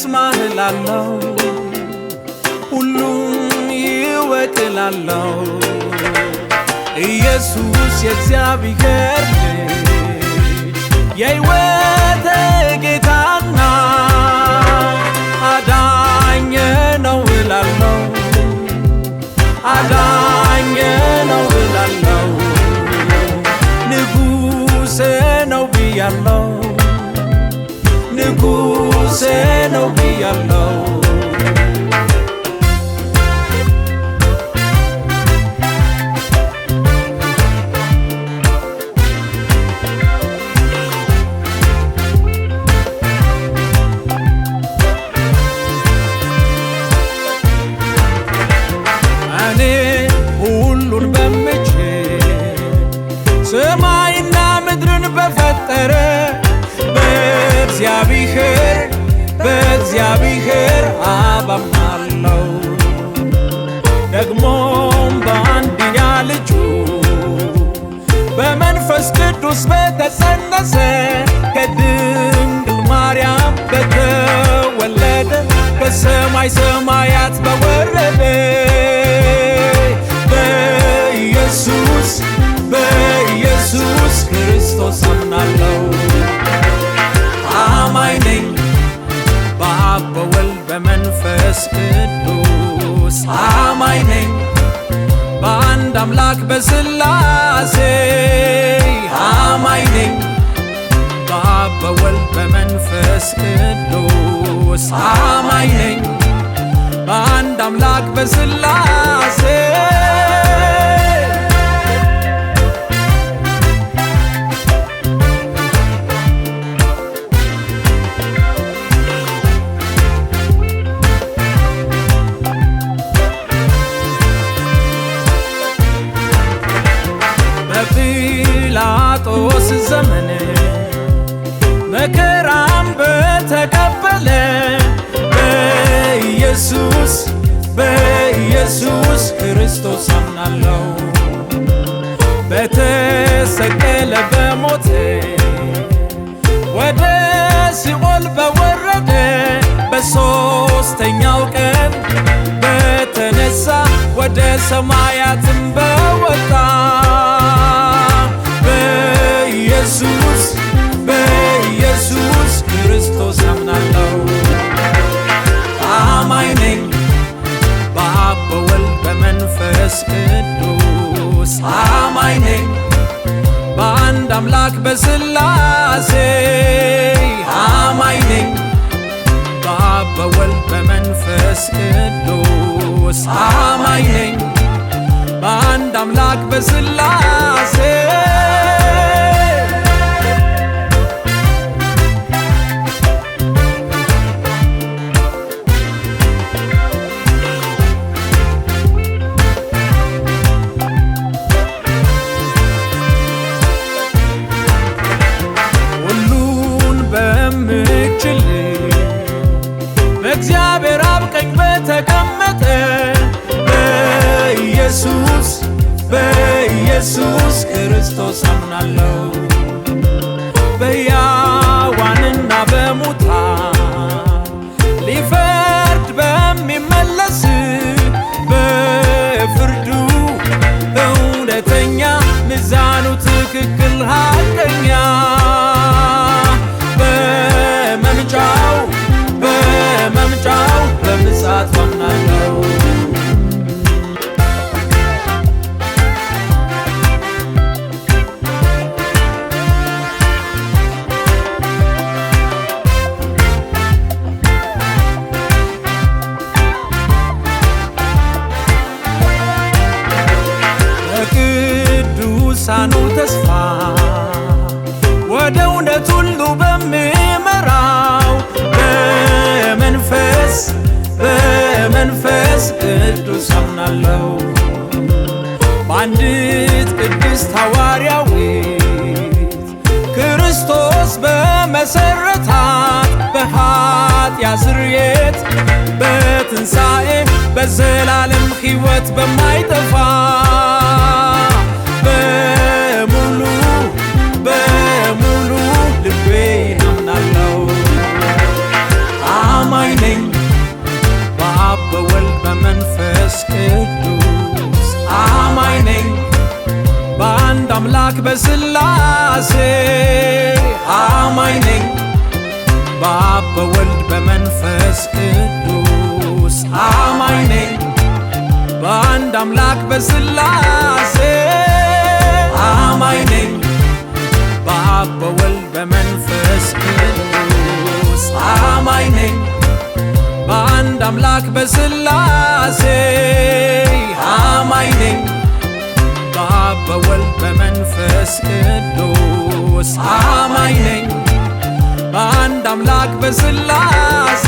ልስማህ እላለሁ ሁሉም ይወቅላለሁ ኢየሱስ የእግዚአብሔር ልጅ የሕይወቴ ጌታና አዳኝ ነው እላለሁ አዳኝ ነው እላለሁ ንጉሴ ነው ብያለሁ ንጉሴ ነው ብያለሁ እኔ ሁሉን በምችል ሰማይና ምድርን በፈጠረ በእግዚአብሔር አብ አምናለሁ ደግሞም በአንድያ ልጁ በመንፈስ ቅዱስ በተጸነሰ ከድንግል ማርያም በተወለደ ከሰማይ ሰማያት በወረደ በኢየሱስ ክርስቶስ አምናለሁ አማኝ ነኝ በአብ በወልድ በመንፈስ ቅዱስ አማኝ ነኝ በአንድ አምላክ በሥላሴ አማኝ ነኝ በአብ በወልድ በመንፈስ ቅዱስ አማኝ ነኝ በአንድ አምላክ በሥላሴ በጲላጦስ ዘመን መከራም በተቀበለ በኢየሱስ ክርስቶስ አምናለሁ በተሰቀለ በሞተ ወደ ሲኦል በወረደ በሦስተኛው ቀን በተነሳ ወደ ሰማያትም በወጣ በኢየሱስ ክርስቶስ አምናለሁ አማኝ ነኝ በአብ በወልድ በመንፈስ ቅዱስ አማኝ ነኝ በአንድ አምላክ በሥላሴ አማኝ ነኝ በአብ በወልድ በመንፈስ ቅዱስ አማኝ ነኝ በአንድ አምላክ በሥላሴ በእግዚአብሔር አብ ቀኝ በተቀመጠ በኢየሱስ ክርስቶስ አምናለሁ በሕያዋንና በሙታን ሊፈርድ በሚመለስ በፍርዱ እውነተኛ ሚዛኑ ትክክል ሐቀኛ በመምጫው በምጽአት አምናለሁ በቅዱሳኑ ተስፋ ወደ እውነት ሁሉ በሚመራው በመንፈስ ቅዱስ አምናለሁ በአንዲት ቅድስት ሐዋርያዊት ክርስቶስ በመሠረታት በኃጢአት ስርየት በትንሣኤ በዘላለም ሕይወት በማይጠፋ በሙሉ ልቤ አምናለሁ አማኝ አምላክ በሥላሴ አማኝ ነኝ በአብ በወልድ በመንፈስ ቅዱስ አማኝ ነኝ በአንድ አምላክ በሥላሴ አማኝ ነኝ በአብ በወልድ በመንፈስ ቅዱስ አማኝ ነኝ በአንድ አምላክ በሥላሴ አማኝ ነኝ በአብ በወልድ በመንፈስ ቅዱስ አማኝ ነኝ በአንድ አምላክ በሥላሴ